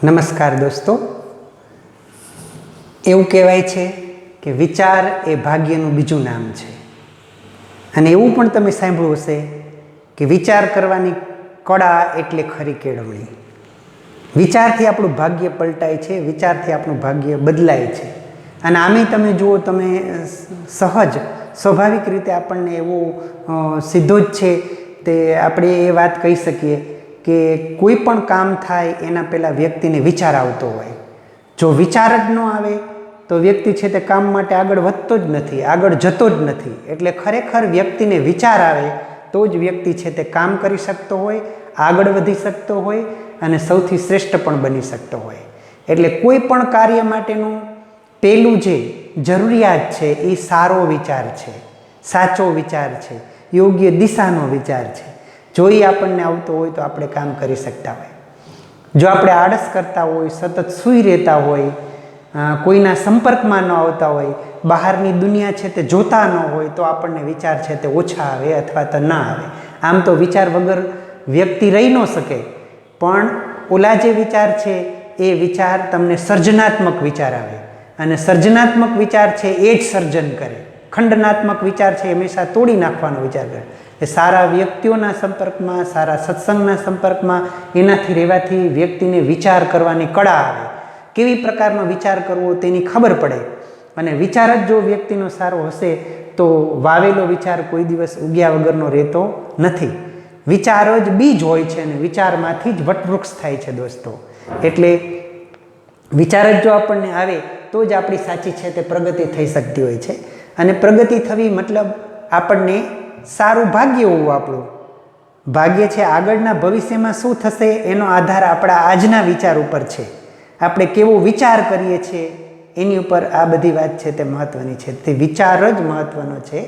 નમસ્કાર દોસ્તો, એવું કહેવાય છે કે વિચાર એ ભાગ્યનું બીજું નામ છે અને એવું પણ તમે સાંભળ્યું હશે કે વિચાર કરવાની કળા એટલે ખરી કેળવણી. વિચારથી આપણું ભાગ્ય પલટાય છે, વિચારથી આપણું ભાગ્ય બદલાય છે. અને આમે તમે જુઓ, તમે સહજ સ્વાભાવિક રીતે આપણને એવું સીધો જ છે તે આપણે એ વાત કહી શકીએ કે કોઈ પણ કામ થાય એના પહેલાં વ્યક્તિને વિચાર આવતો હોય. જો વિચાર જ ન આવે તો વ્યક્તિ છે તે કામ માટે આગળ વધતો જ નથી, આગળ જતો જ નથી. એટલે ખરેખર વ્યક્તિને વિચાર આવે તો જ વ્યક્તિ છે તે કામ કરી શકતો હોય, આગળ વધી શકતો હોય અને સૌથી શ્રેષ્ઠ પણ બની શકતો હોય. એટલે કોઈ પણ કાર્ય માટેનું પહેલું જે જરૂરિયાત છે એ સારો વિચાર છે, સાચો વિચાર છે, યોગ્ય દિશાનો વિચાર છે. જો એ આપણને આવતો હોય તો આપણે કામ કરી શકતા હોય. જો આપણે આળસ કરતા હોય, સતત સૂઈ રહેતા હોય, કોઈના સંપર્કમાં ન આવતા હોય, બહારની દુનિયા છે તે જોતા ન હોય તો આપણને વિચાર છે તે ઓછા આવે અથવા તો ના આવે. આમ તો વિચાર વગર વ્યક્તિ રહી ન શકે, પણ ઓલા જે વિચાર છે એ વિચાર તમને સર્જનાત્મક વિચાર આવે અને સર્જનાત્મક વિચાર છે એ જ સર્જન કરે. ખંડનાત્મક વિચાર છે હંમેશા તોડી નાખવાનો વિચાર કરે. એ સારા વ્યક્તિઓના સંપર્કમાં, સારા સત્સંગના સંપર્કમાં એનાથી રહેવાથી વ્યક્તિને વિચાર કરવાની કળા આવે. કેવી પ્રકારનો વિચાર કરવો તેની ખબર પડે. અને વિચાર જ જો વ્યક્તિનો સારો હશે તો વાવેલો વિચાર કોઈ દિવસ ઉગ્યા વગરનો રહેતો નથી. વિચાર જ બીજ હોય છે અને વિચારમાંથી જ વટવૃક્ષ થાય છે દોસ્તો. એટલે વિચાર જ જો આપણને આવે તો જ આપણી સાચી છે તે પ્રગતિ થઈ શકતી હોય છે. અને પ્રગતિ થવી મતલબ આપણને સારું ભાગ્ય હોવું. આપણું ભાગ્ય છે આગળના ભવિષ્યમાં શું થશે એનો આધાર આપણા આજના વિચાર ઉપર છે. આપણે કેવો વિચાર કરીએ છીએ એની ઉપર આ બધી વાત છે તે મહત્ત્વની છે. તે વિચાર જ મહત્ત્વનો છે.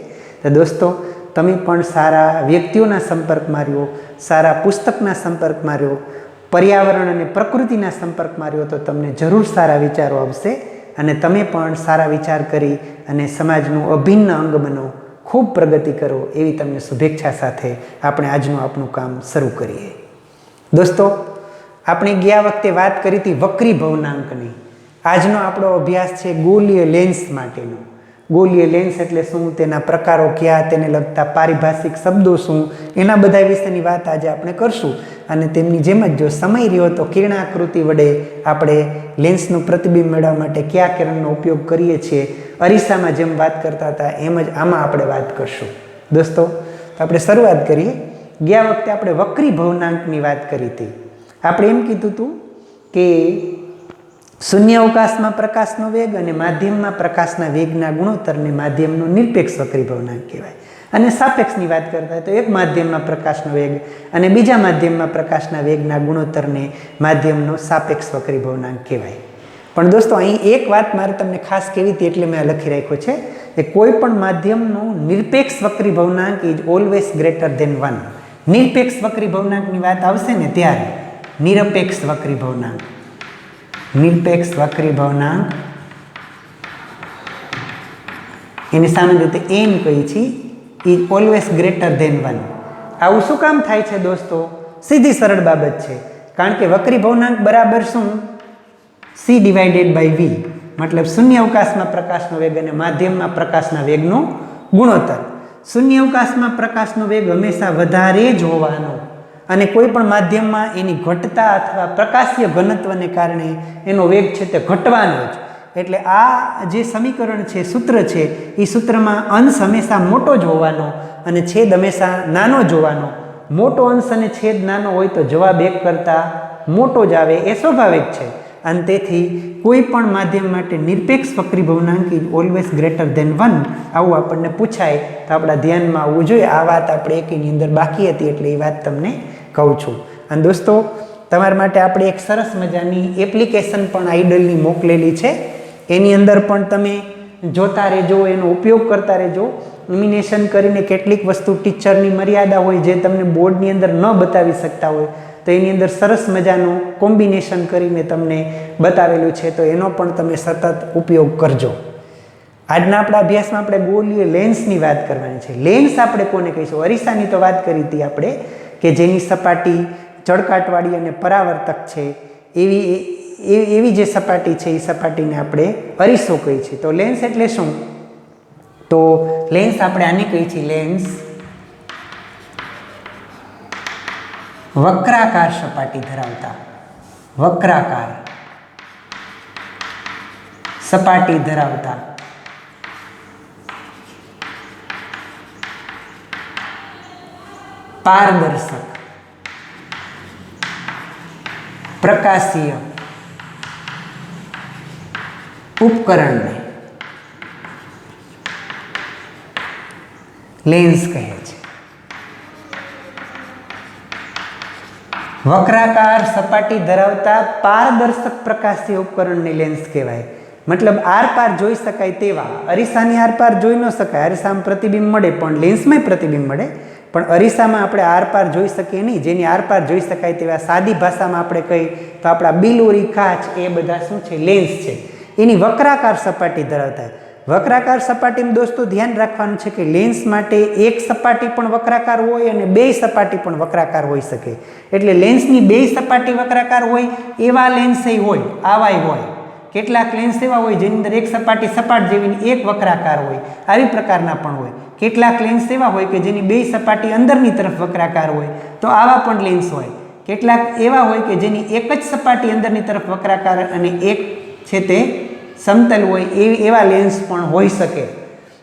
તો દોસ્તો, તમે પણ સારા વ્યક્તિઓના સંપર્કમાં રહ્યો, સારા પુસ્તકના સંપર્કમાં રહ્યો, પર્યાવરણ અને પ્રકૃતિના સંપર્કમાં રહ્યો તો તમને જરૂર સારા વિચારો આવશે અને તમે પણ સારા વિચાર કરી અને સમાજનું અભિન્ન અંગ બનો, ખૂબ પ્રગતિ કરો એવી તમને શુભેચ્છા સાથે આપણે આજનું આપણું કામ શરૂ કરીએ. દોસ્તો, આપણે ગયા વખતે વાત કરી હતી વક્રી ભવનાંકની. આજનો આપણો અભ્યાસ છે ગોલીય લેન્સ માટેનો. ગોલીય લેન્સ એટલે શું, તેના પ્રકારો કયા, તેને લગતા પારિભાષિક શબ્દો શું, એના બધા વિશેની વાત આજે આપણે કરશું. અને તેમની જેમ જ જો સમય રહ્યો તો કિરણાકૃતિ વડે આપણે લેન્સનું પ્રતિબિંબ મેળવવા માટે કયા કિરણનો ઉપયોગ કરીએ છીએ, અરીસામાં જેમ વાત કરતા હતા એમ જ આમાં આપણે વાત કરશું. દોસ્તો, આપણે શરૂઆત કરીએ. ગયા વખતે આપણે વક્રી ભવનાંકની વાત કરી હતી. આપણે એમ કીધું હતું કે શૂન્ય અવકાશમાં પ્રકાશનો વેગ અને માધ્યમમાં પ્રકાશના વેગના ગુણોત્તરને માધ્યમનો નિરપેક્ષ વક્રી ભવનાંક કહેવાય. અને સાપેક્ષની વાત કરતા તો એક માધ્યમમાં પ્રકાશનો વેગ અને બીજા માધ્યમમાં પ્રકાશના વેગના ગુણોત્તરને માધ્યમનો સાપેક્ષ વક્રી ભવનાંક કહેવાય. પણ દોસ્તો, અહીં એક વાત મારે તમને ખાસ કહેવી હતી એટલે મેં લખી રાખ્યો છે કે કોઈ પણ માધ્યમનો નિરપેક્ષ વક્રી ભવનાંક ઇઝ ઓલવેઝ ગ્રેટર ધેન 1. નિરપેક્ષ વક્રી ભવનાંકની વાત આવશે ને ત્યારે નિરપેક્ષ વક્રી ભવનાંક, નિરપેક્ષ વક્રી ભવનાંક એની સામે રીતે એમ કહી છીએ ઇઝ ઓલવેઝ ગ્રેટર ધેન 1. આવું શું કામ થાય છે દોસ્તો? સીધી સરળ બાબત છે. કારણ કે વક્રી ભવનાંક બરાબર શું? c divided by v. મતલબ શૂન્ય અવકાશમાં પ્રકાશનો વેગ અને માધ્યમમાં પ્રકાશના વેગનો ગુણોત્તર. શૂન્ય અવકાશમાં પ્રકાશનો વેગ હંમેશા વધારે જ હોવાનો અને કોઈ પણ માધ્યમમાં એની ઘટતા અથવા પ્રકાશીય ઘનત્વને કારણે એનો વેગ છે તે ઘટવાનો જ. એટલે આ જે સમીકરણ છે, સૂત્ર છે, એ સૂત્રમાં અંશ હંમેશા મોટો જ હોવાનો અને છેદ હંમેશા નાનો જ હોવાનો. મોટો અંશ અને છેદ નાનો હોય તો જવાબ એક કરતાં મોટો જ આવે, એ સ્વાભાવિક છે. અને તેથી કોઈ પણ માધ્યમ માટે નિરપેક્ષ વક્રી ભવનાંક ઇઝ ઓલવેઝ ગ્રેટર ધેન 1 આવું આપણને પૂછાય તો આપણા ધ્યાનમાં આવવું જોઈએ. આ વાત આપણે એકની અંદર બાકી હતી એટલે એ વાત તમને કહું છું. અને દોસ્તો, તમારા માટે આપણે એક સરસ મજાની એપ્લિકેશન પણ આઈડલની મોકલેલી છે. એની અંદર પણ તમે જોતા રહેજો, એનો ઉપયોગ કરતા રહેજો. ઇમિનેશન કરીને કેટલીક વસ્તુ ટીચરની મર્યાદા હોય જે તમને બોર્ડની અંદર ન બતાવી શકતા હોય તો એની અંદર સરસ મજાનું કોમ્બિનેશન કરીને તમને બતાવેલું છે, તો એનો પણ તમે સતત ઉપયોગ કરજો. આજના આપણા અભ્યાસમાં આપણે ગોલીય લેન્સની વાત કરવાની છે. લેન્સ આપણે કોને કહીશું? અરીસાની તો વાત કરી હતી આપણે કે જેની સપાટી ચળકાટવાળી અને પરાવર્તક છે. એવી એવી જે સપાટી છે એ સપાટીને આપણે અરીસો કહીએ છીએ. તો લેન્સ એટલે શું? તો લેન્સ આપણે આને કહીએ છીએ લેન્સ વક્રાકાર સપાટી ધરાવતા, વક્રાકાર સપાટી ધરાવતા પારદર્શક પ્રકાશીય ઉપકરણને લેન્સ કહે છે. વક્રાકાર સપાટી ધરાવતા પારદર્શક પ્રકાશીય ઉપકરણને લેન્સ કહેવાય. મતલબ આરપાર જોઈ શકાય તેવા, અરીસાની આરપાર જોઈ ન શકાય, અરીસામાં પ્રતિબિંબ મળે પણ લેન્સમાં પ્રતિબિંબ મળે, પણ અરીસામાં આપણે આરપાર જોઈ શકીએ નહીં. જેની આરપાર જોઈ શકાય તેવા સાદી ભાષામાં આપણે કહીએ તો આપણા બિલોરી, કાચ એ બધા શું છે? લેન્સ છે. એની વક્રાકાર સપાટી ધરાવતા. વક્રાકાર સપાટીમાં દોસ્તો ધ્યાન રાખવાનું છે કે લેન્સ માટે એક સપાટી પણ વક્રાકાર હોય અને બે સપાટી પણ વક્રાકાર હોઈ શકે. એટલે લેન્સની બે સપાટી વક્રાકાર હોય એવા લેન્સ હોય, આવાય હોય. કેટલાક લેન્સ એવા હોય જેની અંદર એક સપાટી સપાટ જેવી એક વક્રાકાર હોય, આવી પ્રકારના પણ હોય. કેટલાક લેન્સ એવા હોય કે જેની બે સપાટી અંદરની તરફ વક્રાકાર હોય, તો આવા પણ લેન્સ હોય. કેટલાક એવા હોય કે જેની એક જ સપાટી અંદરની તરફ વક્રાકાર અને એક છે તે સમતલ હોય, એવા લેન્સ પણ હોઈ શકે.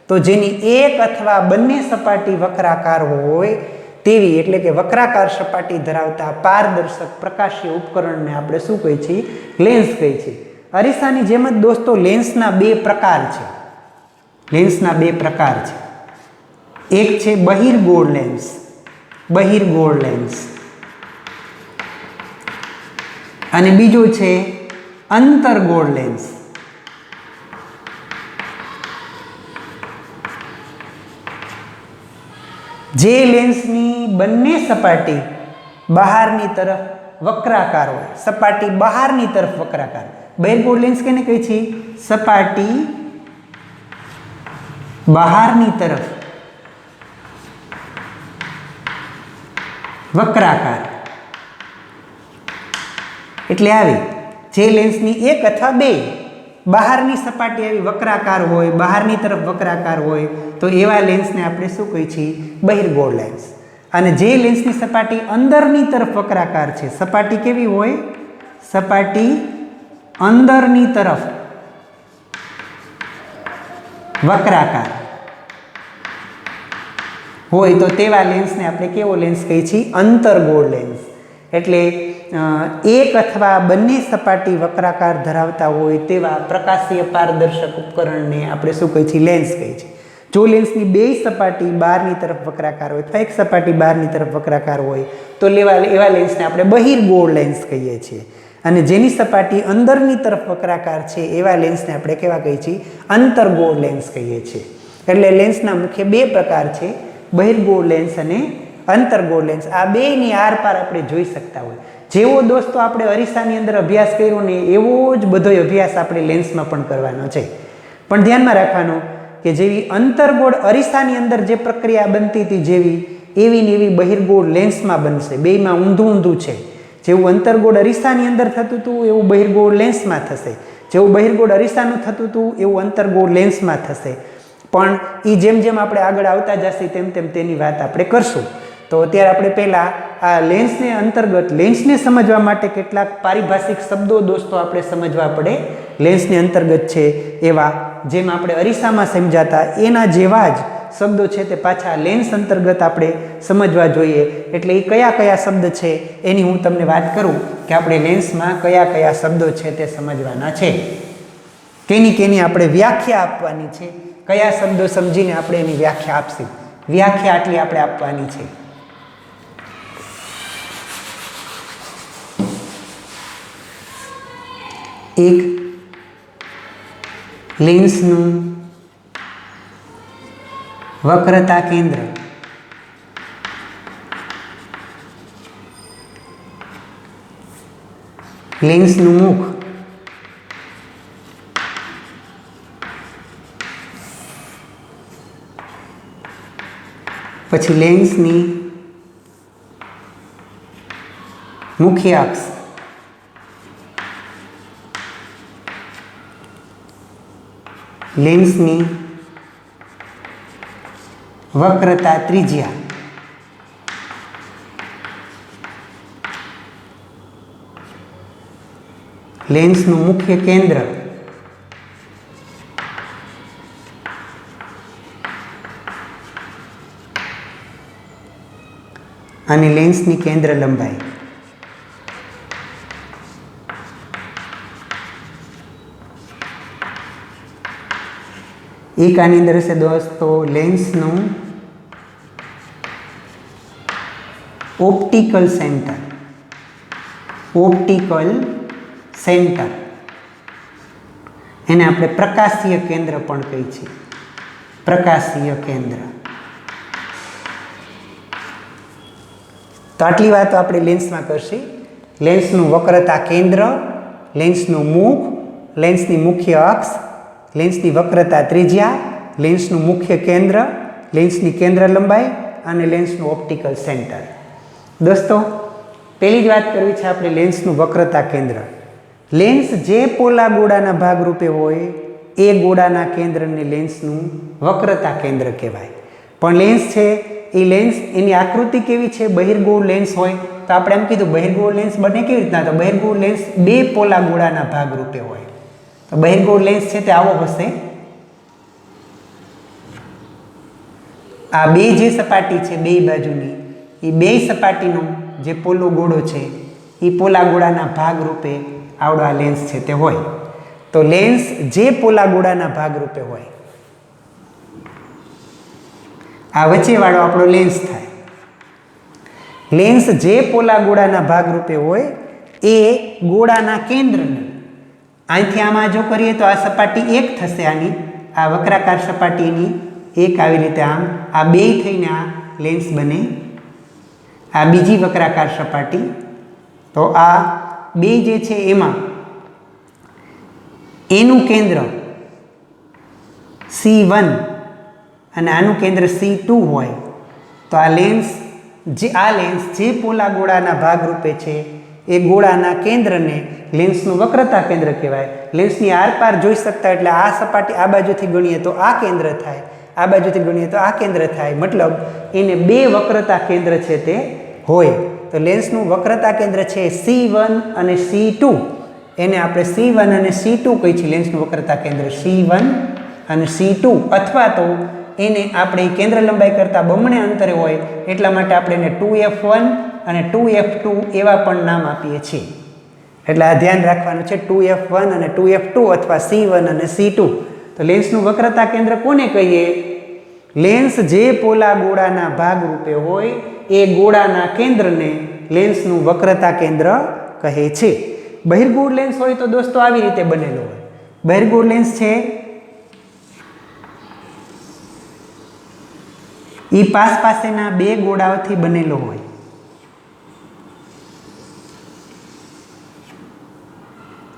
તો જેની એક અથવા બંને સપાટી વક્રાકાર હોય તેવી, એટલે કે વક્રાકાર સપાટી ધરાવતા પારદર્શક પ્રકાશીય ઉપકરણને આપણે શું કહીએ છીએ? લેન્સ કહીએ છીએ. અરીસાની જેમ જ દોસ્તો લેન્સના બે પ્રકાર છે. લેન્સના બે પ્રકાર છે. એક છે બહિર્ગોળ લેન્સ, બહિર્ગોળ લેન્સ, અને બીજો છે અંતર્ગોળ લેન્સ. જે લેન્સની બંને સપાટી બહારની તરફ વક્રાકાર હોય, સપાટી બહારની તરફ વક્રાકાર. બહિર્ગોળ લેન્સ કેને કહે છે? સપાટી બહારની તરફ વક્રાકાર. એટલે આવી જે લેન્સની એક અથવા બે બહારની સપાટી આવી વક્રાકાર હોય, બહારની તરફ વક્રાકાર હોય, તો એવા લેન્સને આપણે શું કહીએ છીએ? બહિર્ગોળ લેન્સ. અને જે લેન્સની સપાટી અંદરની તરફ વક્રાકાર છે, સપાટી કેવી હોય? સપાટી અંદરની તરફ વક્રાકાર હોય તો તેવા લેન્સને આપણે કેવો લેન્સ કહીએ છીએ? અંતર્ગોળ લેન્સ. એટલે એક અથવા બંને સપાટી વક્રાકાર ધરાવતા હોય તેવા પ્રકાશીય પારદર્શક ઉપકરણને આપણે શું કહીએ છીએ? લેન્સ કહીએ છીએ. જો લેન્સની બે સપાટી બહારની તરફ વક્રાકાર હોય અથવા એક સપાટી બહારની તરફ વક્રાકાર હોય તો એવા લેન્સને આપણે બહિર્ગોળ લેન્સ કહીએ છીએ. અને જેની સપાટી અંદરની તરફ વક્રાકાર છે એવા લેન્સને આપણે કેવા કહીએ છીએ? અંતર્ગોળ લેન્સ કહીએ છીએ. એટલે લેન્સના મુખ્ય બે પ્રકાર છે, બહિર્ગોળ લેન્સ અને અંતર્ગોળ લેન્સ. આ બેની આરપાર આપણે જોઈ શકતા હોય. જેવો દોસ્તો આપણે અરીસાની અંદર અભ્યાસ કર્યો ને એવો જ બધો અભ્યાસ આપણે લેન્સમાં પણ કરવાનો છે. પણ ધ્યાનમાં રાખવાનું કે જેવી અંતર્ગોળ અરીસાની અંદર જે પ્રક્રિયા બનતી હતી એવી ને એવી બહિર્ગોળ લેન્સમાં બનશે. બેયમાં ઊંધું ઊંધું છે. જેવું અંતર્ગોળ અરીસાની અંદર થતું હતું એવું બહિર્ગોળ લેન્સમાં થશે. જેવું બહિર્ગોળ અરીસાનું થતું હતું એવું અંતર્ગોળ લેન્સમાં થશે. પણ એ જેમ જેમ આપણે આગળ આવતા જશે તેમ તેમ તેની વાત આપણે કરશું. તો અત્યારે આપણે પહેલાં આ લેન્સને અંતર્ગત લેન્સને સમજવા માટે કેટલાક પારિભાષિક શબ્દો દોસ્તો આપણે સમજવા પડે. લેન્સને અંતર્ગત છે એવા જેમ આપણે અરીસામાં સમજાતા એના જેવા જ શબ્દો છે તે પાછા લેન્સ અંતર્ગત આપણે સમજવા જોઈએ. એટલે એ કયા કયા શબ્દ છે એની હું તમને વાત કરું કે આપણે લેન્સમાં કયા કયા શબ્દો છે તે સમજવાના છે. કેની આપણે વ્યાખ્યા આપવાની છે. કયા શબ્દો સમજીને આપણે એની વ્યાખ્યા આપશું. વ્યાખ્યા આટલી આપણે આપવાની છે. એક લેન્સનું વક્રતા કેન્દ્ર, લેન્સનું મુખ, પછી લેન્સની મુખ્ય અક્ષ, લેન્સની વક્રતા ત્રિજ્યા લેન્સનું મુખ્ય કેન્દ્ર અને લેન્સની કેન્દ્ર લંબાઈ. એક આની અંદર હશે દોસ્તો લેન્સનું ઓપ્ટિકલ સેન્ટર. ઓપ્ટિકલ સેન્ટર એને આપણે પ્રકાશીય કેન્દ્ર પણ કહીએ છીએ. પ્રકાશીય કેન્દ્ર. તો આટલી વાતો આપણે લેન્સમાં કરશી. લેન્સનું વક્રતા કેન્દ્ર, લેન્સનું મુખ, લેન્સની મુખ્ય અક્ષ, લેન્સની વક્રતા ત્રિજ્યા, લેન્સનું મુખ્ય કેન્દ્ર, લેન્સની કેન્દ્ર લંબાઈ અને લેન્સનું ઓપ્ટિકલ સેન્ટર. દોસ્તો, પહેલી જ વાત કરવી છે આપણે લેન્સનું વક્રતા કેન્દ્ર. લેન્સ જે પોલા ગોળાના ભાગરૂપે હોય એ ગોળાના કેન્દ્રને લેન્સનું વક્રતા કેન્દ્ર કહેવાય. પણ લેન્સ છે એ લેન્સ એની આકૃતિ કેવી છે? બહિર્ગોળ લેન્સ હોય તો આપણે એમ કીધું બહિર્ગોળ લેન્સ બને કેવી રીતના? તો બહિર્ગોળ લેન્સ બે પોલા ગોળાના ભાગરૂપે હોય. તો બહિર્ગોળ લેન્સ છે તે આવો હશે. આ બે જે સપાટી છે બે બાજુની, એ બે સપાટીનો જે પોલો ગોળો છે એ પોલા ગોળાના ભાગરૂપે આવડો આ લેન્સ છે તે હોય. તો લેન્સ જે પોલા ગોળાના ભાગરૂપે હોય, આ વચ્ચેવાળો આપણો લેન્સ થાય. લેન્સ જે પોલા ગોળાના ભાગરૂપે હોય એ ગોળાના કેન્દ્રને અહીંથી આમાં જો કરીએ તો આ સપાટી એક થશે. આની આ વક્રાકાર સપાટીની એક આવી રીતે આમ આ બે થઈને આ લેન્સ બને. આ બીજી વક્રાકાર સપાટી. તો આ બે જે છે એમાં એનું કેન્દ્ર C1 અને આનું કેન્દ્ર C2 હોય તો આ લેન્સ જે પોલા ગોળાના ભાગરૂપે છે એ ગોળાના કેન્દ્રને લેન્સનું વક્રતા કેન્દ્ર કહેવાય. લેન્સની આરપાર જોઈ શકતા એટલે આ સપાટી આ બાજુથી ગણીએ તો આ કેન્દ્ર થાય, આ બાજુથી ગણીએ તો આ કેન્દ્ર થાય. મતલબ એને બે વક્રતા કેન્દ્ર છે તે હોય. તો લેન્સનું વક્રતા કેન્દ્ર છે C1 અને C2. એને આપણે C1 અને C2 કહીએ છીએ. લેન્સનું વક્રતા કેન્દ્ર C1 અને C2, અથવા તો એને આપણે કેન્દ્ર લંબાઈ કરતાં બમણે અંતરે હોય એટલા માટે આપણે એને 2f1 અને 2f2 એવા પણ નામ આપીએ છીએ. એટલે આ ધ્યાન રાખવાનું છે, 2f1 અને 2f2 અથવા C1 અને C2. તો લેન્સનું વક્રતા કેન્દ્ર કોને કહીએ? લેન્સ જે પોલા ગોળાના ભાગરૂપે હોય એ ગોળાના કેન્દ્રને લેન્સનું વક્રતા કેન્દ્ર કહે છે. બહિર્ગોળ લેન્સ હોય તો દોસ્તો આવી રીતે બનેલો હોય. બહિર્ગોળ લેન્સ છે એ પાસેના બે ગોળાઓથી બનેલો હોય.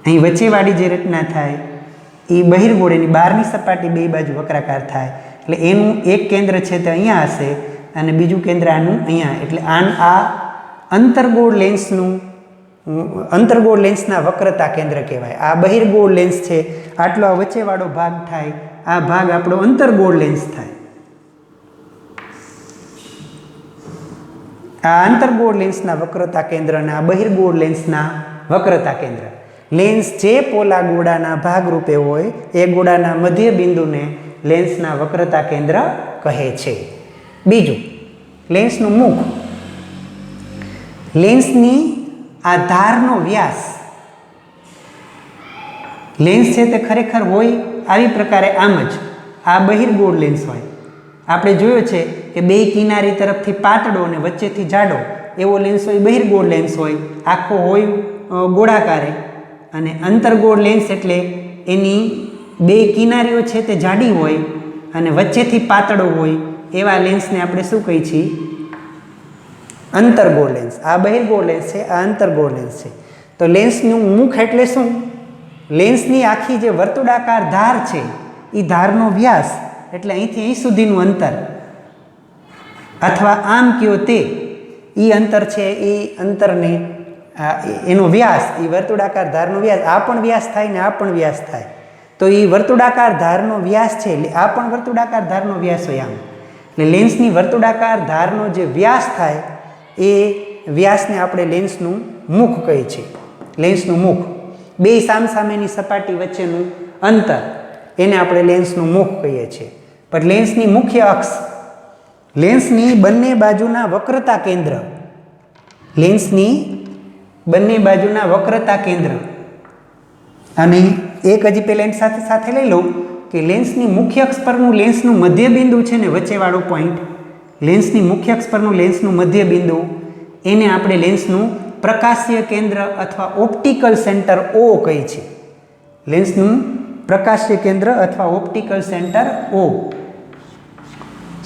અહીં વચ્ચેવાળી જે રચના થાય એ બહિર્ગોળ, એની બહારની સપાટી બે બાજુ વક્રાકાર થાય એટલે એનું એક કેન્દ્ર છે તે અહીંયા હશે અને બીજું કેન્દ્ર આનું અહીંયા. એટલે આ અંતર્ગોળ લેન્સના વક્રતા કેન્દ્ર કહેવાય. આ બહિર્ગોળ લેન્સ છે, આટલો આ વચ્ચેવાળો ભાગ થાય, આ ભાગ આપણો અંતર્ગોળ લેન્સ થાય. આ અંતર્ગોળ લેન્સના વક્રતા કેન્દ્ર અને આ બહિર્ગોળ લેન્સના વક્રતા કેન્દ્ર. લેન્સ જે પોલા ગોળાના ભાગરૂપે હોય એ ગોળાના મધ્ય બિંદુને લેન્સના વક્રતા કેન્દ્ર કહે છે. બીજું, લેન્સનું મુખ. લેન્સની આ ધારનો વ્યાસ. લેન્સ છે તે ખરેખર હોય આવી પ્રકારે આમ જ. આ બહિર્ગોળ લેન્સ હોય. આપણે જોયો છે કે બે કિનારી તરફથી પાતળો અને વચ્ચેથી જાડો એવો લેન્સ હોય, બહિર્ગોળ લેન્સ હોય. આખો હોય ગોળાકારે. અને અંતર્ગોળ લેન્સ એટલે એની બે કિનારીઓ છે તે જાડી હોય અને વચ્ચેથી પાતળો હોય એવા લેન્સને આપણે શું કહીએ છીએ? અંતર્ગોળ લેન્સ. આ બહિર્ગોળ લેન્સ છે, આ અંતર્ગોળ લેન્સ છે. તો લેન્સનું મુખ એટલે શું? લેન્સની આખી જે વર્તુળાકાર ધાર છે એ ધારનો વ્યાસ એટલે અહીંથી અહીં સુધીનું અંતર, અથવા આમ કયો તે એ અંતર છે એ અંતરને એનો વ્યાસ, એ વર્તુળાકાર ધારનો વ્યાસ, આ પણ વ્યાસ થાય ને આ પણ વ્યાસ થાય. તો એ વર્તુળાકાર ધારનો વ્યાસ છે, એટલે આ પણ વર્તુળાકાર ધારનો વ્યાસ હોય આમ. એટલે લેન્સની વર્તુળાકાર ધારનો જે વ્યાસ થાય એ વ્યાસને આપણે લેન્સનું મુખ કહીએ છીએ. લેન્સનું મુખ, બે સામસામેની સપાટી વચ્ચેનું અંતર, એને આપણે લેન્સનું મુખ કહીએ છીએ. પણ લેન્સની મુખ્ય અક્ષ, લેન્સની બંને બાજુના વક્રતા કેન્દ્ર, લેન્સની બંને બાજુના વક્રતા કેન્દ્ર, અને એક હજી પહેલાં એની સાથે સાથે લઈ લઉં કે લેન્સની મુખ્ય અક્ષ પરનું લેન્સનું મધ્ય બિંદુ છે ને વચ્ચેવાળો પોઈન્ટ, લેન્સની મુખ્ય અક્ષ પરનું લેન્સનું મધ્ય બિંદુ, એને આપણે લેન્સનું પ્રકાશીય કેન્દ્ર અથવા ઓપ્ટિકલ સેન્ટર O કહીએ છીએ. લેન્સનું પ્રકાશીય કેન્દ્ર અથવા ઓપ્ટિકલ સેન્ટર O.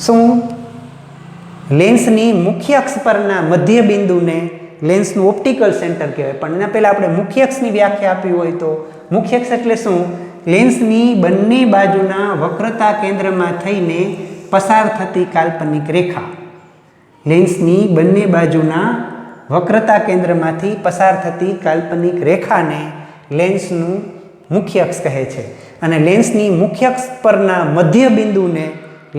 શું લેન્સની મુખ્ય અક્ષ પરના મધ્ય બિંદુને લેન્સનું ઓપ્ટિકલ સેન્ટર કહેવાય. પણ એના પહેલાં આપણે મુખ્ય અક્ષની વ્યાખ્યા આપી હોય તો મુખ્ય અક્ષ એટલે શું? લેન્સની બંને બાજુના વક્રતા કેન્દ્રમાં થઈને પસાર થતી કાલ્પનિક રેખા. લેન્સની બંને બાજુના વક્રતા કેન્દ્રમાંથી પસાર થતી કાલ્પનિક રેખાને લેન્સનું મુખ્ય અક્ષ કહે છે. અને લેન્સની મુખ્ય અક્ષ પરના મધ્ય બિંદુને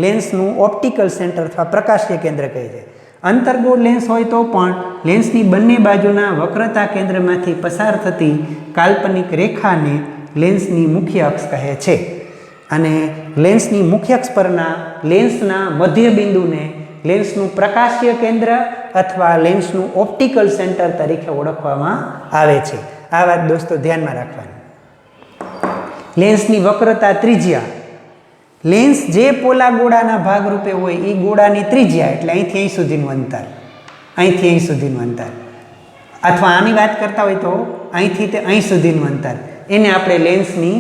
લેન્સનું ઓપ્ટિકલ સેન્ટર અથવા પ્રકાશીય કેન્દ્ર કહે છે. અંતર્ગોળ લેન્સ હોય તો પણ લેન્સની બંને બાજુના વક્રતા કેન્દ્રમાંથી પસાર થતી કાલ્પનિક રેખાને લેન્સની મુખ્ય અક્ષ કહે છે. અને લેન્સની મુખ્ય અક્ષ પરના લેન્સના મધ્ય બિંદુને લેન્સનું પ્રકાશીય કેન્દ્ર અથવા લેન્સનું ઓપ્ટિકલ સેન્ટર તરીકે ઓળખવામાં આવે છે. આ વાત દોસ્તો ધ્યાનમાં રાખવાની. લેન્સની વક્રતા ત્રિજ્યા, લેન્સ જે પોલા ગોળાના ભાગરૂપે હોય એ ગોળાની ત્રિજ્યા, એટલે અહીંથી અહીં સુધીનું અંતર, અહીંથી અહીં સુધીનું અંતર, અથવા આની વાત કરતા હોય તો અહીંથી તે અહીં સુધીનું અંતર, એને આપણે લેન્સની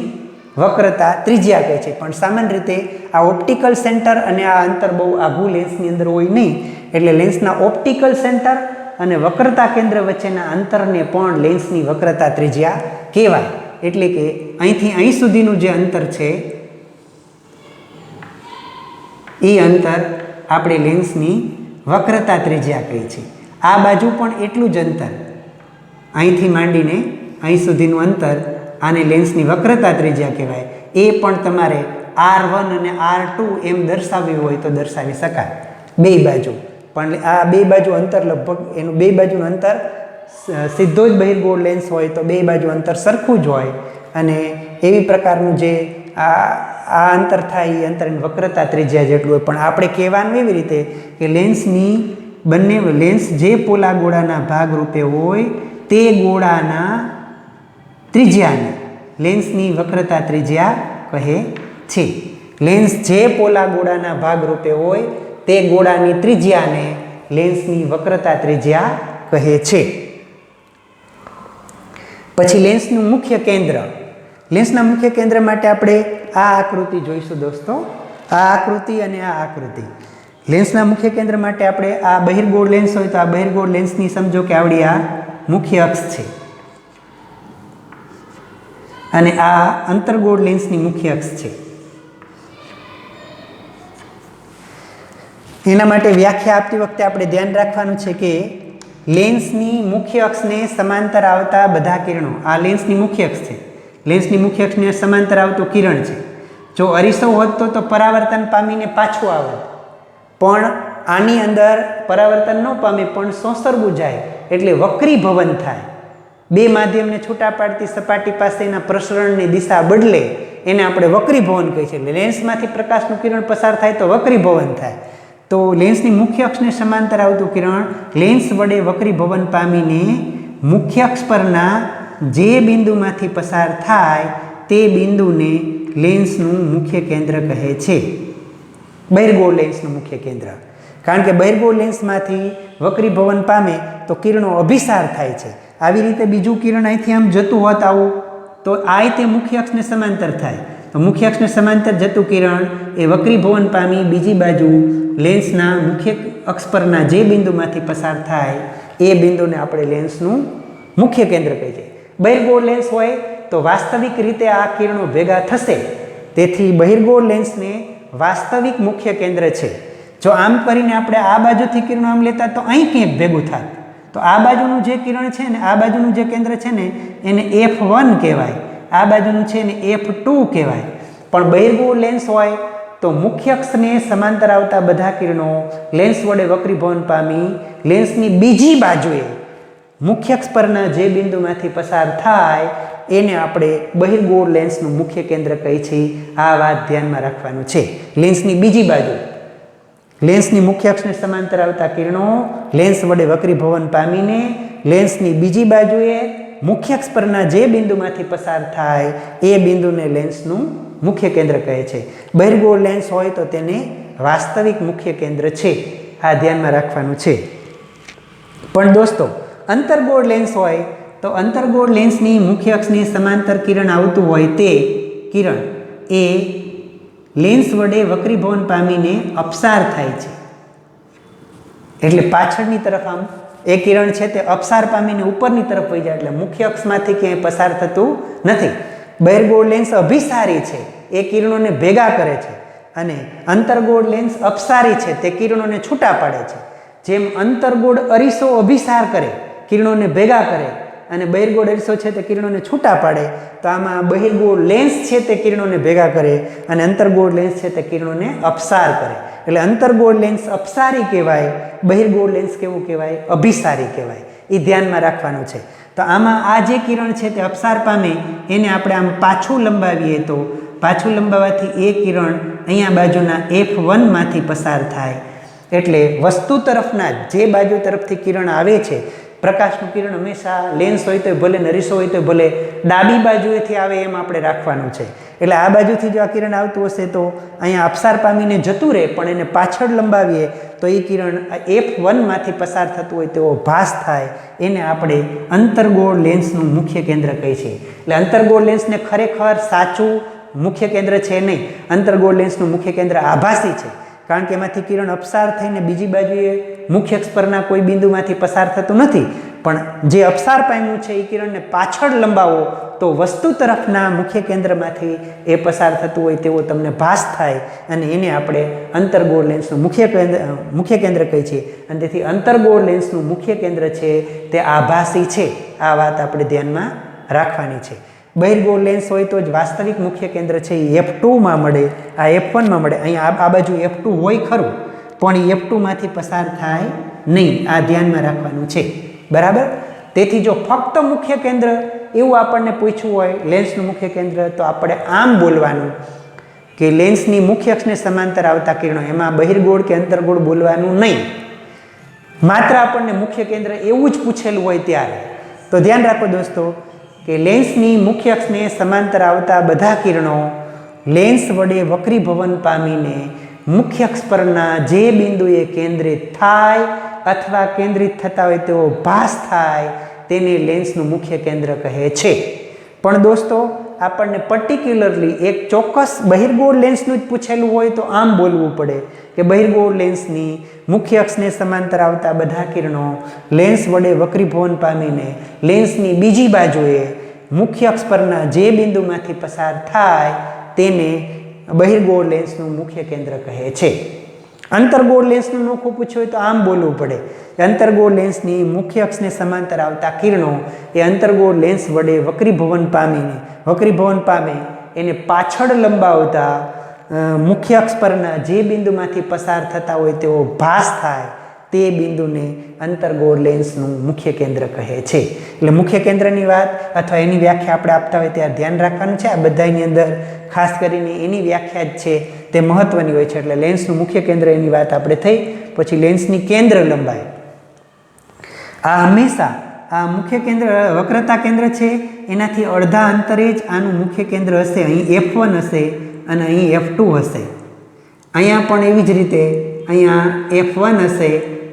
વક્રતા ત્રિજ્યા કહે છે. પણ સામાન્ય રીતે આ ઓપ્ટિકલ સેન્ટર અને આ અંતર બહુ આઘું લેન્સની અંદર હોય નહીં, એટલે લેન્સના ઓપ્ટિકલ સેન્ટર અને વક્રતા કેન્દ્ર વચ્ચેના અંતરને પણ લેન્સની વક્રતા ત્રિજ્યા કહેવાય. એટલે કે અહીંથી અહીં સુધીનું જે અંતર છે એ અંતર આપણે લેન્સની વક્રતા ત્રિજ્યા કહીએ છીએ. આ બાજુ પણ એટલું જ અંતર, અહીંથી માંડીને અહીં સુધીનું અંતર, આને લેન્સની વક્રતા ત્રિજ્યા કહેવાય. એ પણ તમારે R1 અને R2 એમ દર્શાવ્યું હોય તો દર્શાવી શકાય બે બાજુ. પણ આ બે બાજુ અંતર લગભગ એનું બે બાજુનું અંતર સીધો જ બહિર્ગોળ લેન્સ હોય તો બે બાજુ અંતર સરખું જ હોય, અને એવી પ્રકારનું જે આ અંતર થાય એ અંતરની વક્રતા ત્રિજ્યા જેટલું હોય. પણ આપણે કહેવાનું એવી રીતે કે લેન્સની બંને લેન્સ જે પોલા ગોળાના ભાગરૂપે હોય તે ગોળાના ત્રિજ્યાને લેન્સની વક્રતા ત્રિજ્યા કહે છે. લેન્સ જે પોલા ગોળાના ભાગરૂપે હોય તે ગોળાની ત્રિજ્યાને લેન્સની વક્રતા ત્રિજ્યા કહે છે. પછી લેન્સનું મુખ્ય કેન્દ્ર. લેન્સના મુખ્ય કેન્દ્ર માટે આપણે આ આકૃતિ જોઈશું દોસ્તો, આ આકૃતિ અને આ આકૃતિ. લેન્સના મુખ્ય કેન્દ્ર માટે આપણે આ બહિર્ગોળ લેન્સ હોય તો આ બહિર્ગોળ લેન્સની સમજો કે આવડી આ મુખ્ય અક્ષ છે, અને આ અંતર્ગોળ લેન્સની મુખ્ય અક્ષ છે. એના માટે વ્યાખ્યા આપતી વખતે આપણે ધ્યાન રાખવાનું છે કે લેન્સની મુખ્ય અક્ષને સમાંતર આવતા બધા કિરણો, આ લેન્સની મુખ્ય અક્ષ છે, લેન્સની મુખ્ય અક્ષને સમાંતર આવતું કિરણ છે. જો અરીસો હોત તો પરાવર્તન પામીને પાછું આવત, પણ આની અંદર પરાવર્તન ન પામે પણ સોંસરવું જાય એટલે વક્રીભવન થાય. બે માધ્યમને છૂટા પાડતી સપાટી પાસેના પ્રસરણની દિશા બદલે એને આપણે વક્રીભવન કહીએ છીએ. એટલે લેન્સમાંથી પ્રકાશનું કિરણ પસાર થાય તો વક્રીભવન થાય. તો લેન્સની મુખ્ય અક્ષને સમાંતર આવતું કિરણ લેન્સ વડે વક્રીભવન પામીને મુખ્ય અક્ષ પરના જે બિંદુમાંથી પસાર થાય તે બિંદુને લેન્સનું મુખ્ય કેન્દ્ર કહે છે. બહિર્ગોળ લેન્સનું મુખ્ય કેન્દ્ર. કારણ કે બહિર્ગોળ લેન્સમાંથી વક્રીભવન પામે તો કિરણો અભિસાર થાય છે. આવી રીતે બીજું કિરણ અહીંથી આમ જતું હોત આવું તો આ તે મુખ્ય અક્ષને સમાંતર થાય. તો મુખ્ય અક્ષને સમાંતર જતું કિરણ એ વક્રીભવન પામી બીજી બાજુ લેન્સના મુખ્ય અક્ષ પરના જે બિંદુમાંથી પસાર થાય એ બિંદુને આપણે લેન્સનું મુખ્ય કેન્દ્ર કહીએ છીએ. બહિર્ગોળ લેન્સ હોય તો વાસ્તવિક રીતે આ કિરણો ભેગા થશે, તેથી બહિર્ગોળ લેન્સને વાસ્તવિક મુખ્ય કેન્દ્ર છે. જો આમ કરીને આપણે આ બાજુથી કિરણો આમ લેતા તો અહીં ક્યાંક ભેગું થાત, તો આ બાજુનું જે કિરણ છે ને, આ બાજુનું જે કેન્દ્ર છે ને એને F1 કહેવાય, આ બાજુનું છે ને F2 કહેવાય. પણ બહિર્ગોળ લેન્સ હોય તો મુખ્ય અક્ષને સમાંતર આવતા બધા કિરણો લેન્સ વડે વક્રીભવન પામી લેન્સની બીજી બાજુએ મુખ્ય અક્ષ પરના જે બિંદુમાંથી પસાર થાય એને આપણે બહિર્ગોળ લેન્સનું મુખ્ય કેન્દ્ર કહીએ છીએ. આ વાત ધ્યાનમાં રાખવાનું છે. લેન્સની બીજી બાજુ લેન્સની મુખ્ય અક્ષને સમાંતર આવતા કિરણો લેન્સ વડે વક્રીભવન પામીને લેન્સની બીજી બાજુએ મુખ્ય અક્ષ પરના જે બિંદુમાંથી પસાર થાય એ બિંદુને લેન્સનું મુખ્ય કેન્દ્ર કહે છે. બહિર્ગોળ લેન્સ હોય તો તેને વાસ્તવિક મુખ્ય કેન્દ્ર છે. આ ધ્યાનમાં રાખવાનું છે. પણ દોસ્તો અંતર્ગોળ લેન્સ હોય તો અંતર્ગોળ લેન્સની મુખ્ય અક્ષની સમાંતર કિરણ આવતું હોય તે કિરણ એ લેન્સ વડે વક્રીભવન પામીને અપસાર થાય છે. એટલે પાછળની તરફ આમ એ કિરણ છે તે અપસાર પામીને ઉપરની તરફ વહી જાય એટલે મુખ્ય અક્ષમાંથી ક્યાંય પસાર થતું નથી. બહિર્ગોળ લેન્સ અભિસારી છે, એ કિરણોને ભેગા કરે છે, અને અંતર્ગોળ લેન્સ અપસારી છે, તે કિરણોને છૂટા પાડે છે. જેમ અંતર્ગોળ અરીસો અભિસાર કરે, કિરણોને ભેગા કરે, અને બહિર્ગોળ અરીસો છે તે કિરણોને છૂટા પાડે, તો આમાં બહિર્ગોળ લેન્સ છે તે કિરણોને ભેગા કરે અને અંતર્ગોળ લેન્સ છે તે કિરણોને અપસાર કરે. એટલે અંતર્ગોળ લેન્સ અપસારી કહેવાય, બહિર્ગોળ લેન્સ કેવું કહેવાય? અભિસારી કહેવાય. એ ધ્યાનમાં રાખવાનું છે. તો આમાં આ જે કિરણ છે તે અપસાર પામે એને આપણે આમ પાછું લંબાવીએ તો પાછું લંબાવવાથી એ કિરણ અહીંયા બાજુના F1 માંથી પસાર થાય. એટલે વસ્તુ તરફના જે બાજુ તરફથી કિરણ આવે છે, પ્રકાશનું કિરણ હંમેશા લેન્સ હોય તો ભલે, નરીસો હોય તો ભલે, ડાબી બાજુએથી આવે એમ આપણે રાખવાનું છે. એટલે આ બાજુથી જો આ કિરણ આવતું હશે તો અહીંયા અપસાર પામીને જતું રહે, પણ એને પાછળ લંબાવીએ તો એ કિરણ F1 માંથી પસાર થતું હોય તેવો ભાસ થાય. એને આપણે અંતર્ગોળ લેન્સનું મુખ્ય કેન્દ્ર કહીએ છીએ. એટલે અંતર્ગોળ લેન્સને ખરેખર સાચું મુખ્ય કેન્દ્ર છે નહીં. અંતર્ગોળ લેન્સનું મુખ્ય કેન્દ્ર આભાસી છે, કારણ કે એમાંથી કિરણ અપસાર થઈને બીજી બાજુએ મુખ્ય અક્ષ પરના કોઈ બિંદુમાંથી પસાર થતું નથી. પણ જે અપસાર પામ્યું છે એ કિરણને પાછળ લંબાવો તો વસ્તુ તરફના મુખ્ય કેન્દ્રમાંથી એ પસાર થતું હોય તેવો તમને ભાસ થાય, અને એને આપણે અંતર્ગોળ લેન્સનું મુખ્ય કેન્દ્ર કહીએ છીએ. અને તેથી અંતર્ગોળ લેન્સનું મુખ્ય કેન્દ્ર છે તે આભાસી છે. આ વાત આપણે ધ્યાનમાં રાખવાની છે. બહિર્ગોળ લેન્સ હોય તો જ વાસ્તવિક મુખ્ય કેન્દ્ર છે એ F2માં મળે, આ F1માં મળે. અહીંયા આ બાજુ F2 હોય ખરું, પણ એ F2 માંથી પસાર થાય નહીં. આ ધ્યાનમાં રાખવાનું છે. બરાબર. તેથી જો ફક્ત મુખ્ય કેન્દ્ર એવું આપણને પૂછવું હોય લેન્સનું મુખ્ય કેન્દ્ર, તો આપણે આમ બોલવાનું કે લેન્સની મુખ્ય અક્ષને સમાંતર આવતા કિરણો, એમાં બહિર્ગોળ કે અંતર્ગોળ બોલવાનું નહીં. માત્ર આપણને મુખ્ય કેન્દ્ર એવું જ પૂછેલું હોય ત્યારે તો ધ્યાન રાખો દોસ્તો કે લેન્સની મુખ્ય અક્ષને સમાંતર આવતા બધા કિરણો લેન્સ વડે વક્રીભવન પામીને મુખ્ય અક્ષ પરના જે બિંદુએ કેન્દ્રિત થાય અથવા કેન્દ્રિત થતા હોય તેવો ભાસ થાય તેને લેન્સનું મુખ્ય કેન્દ્ર કહે છે. પણ દોસ્તો આપણને પર્ટિક્યુલરલી એક ચોક્કસ બહિર્ગોળ લેન્સનું જ પૂછેલું હોય તો આમ બોલવું પડે કે બહિર્ગોળ લેન્સની મુખ્ય અક્ષને સમાંતર આવતા બધા કિરણો લેન્સ વડે વક્રીભવન પામીને લેન્સની બીજી બાજુએ મુખ્ય અક્ષ પરના જે બિંદુમાંથી પસાર થાય તેને બહિર્ગોળ લેન્સનું મુખ્ય કેન્દ્ર કહે છે. અંતર્ગોળ લેન્સનું નોખું પૂછ્યું હોય તો આમ બોલવું પડે. અંતર્ગોળ લેન્સની મુખ્ય અક્ષને સમાંતર આવતા કિરણો એ અંતર્ગોળ લેન્સ વડે વક્રીભવન પામે એને પાછળ લંબાવતા મુખ્ય અક્ષ પરના જે બિંદુમાંથી પસાર થતા હોય તેવો ભાસ થાય તે બિંદુને અંતર્ગોળ લેન્સનું મુખ્ય કેન્દ્ર કહે છે. એટલે મુખ્ય કેન્દ્રની વાત અથવા એની વ્યાખ્યા આપણે આપતા હોય ત્યારે ધ્યાન રાખવાનું છે. આ બધાની અંદર ખાસ કરીને એની વ્યાખ્યા જ છે તે મહત્વની હોય છે. એટલે લેન્સનું મુખ્ય કેન્દ્ર એની વાત આપણે થઈ. પછી લેન્સની કેન્દ્ર લંબાઈ, આ હંમેશા આ મુખ્ય કેન્દ્ર વક્રતા કેન્દ્ર છે એનાથી અડધા અંતરે જ આનું મુખ્ય કેન્દ્ર હશે. અહીં F1 હશે અને અહીં F2 હશે. અહીંયા પણ એવી જ રીતે અહીંયા F1 હશે